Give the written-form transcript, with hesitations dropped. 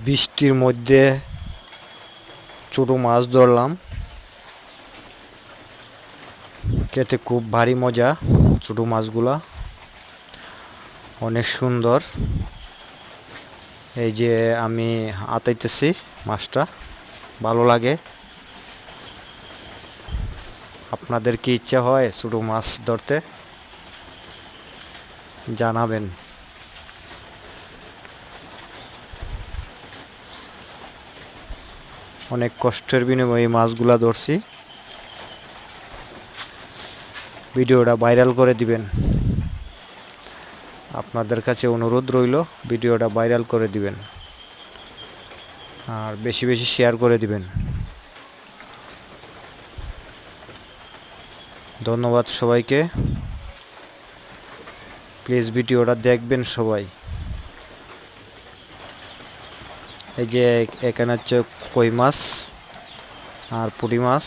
বৃষ্টির মধ্যে ছোট মাছ ধরলাম, খেতে খুব ভারী মজা। ছোট মাছগুলা অনেক সুন্দর। এই যে আমি হাতাইতেছি মাছটা, ভালো লাগে। আপনাদের কি ইচ্ছা হয় ছোট মাছ ধরতে? জানাবেন। অনেক কষ্টের বিনিময়ে এই মাছগুলা ধরছি। ভিডিওটা ভাইরাল করে দিবেন। আপনাদের কাছে অনুরোধ রইল, ভিডিওটা ভাইরাল করে দিবেন আর বেশি বেশি শেয়ার করে দিবেন। ধন্যবাদ সবাইকে। প্লিজ ভিডিওটা দেখবেন সবাই। এই যে এখানে হচ্ছে কই মাছ আর পুঁটি মাছ।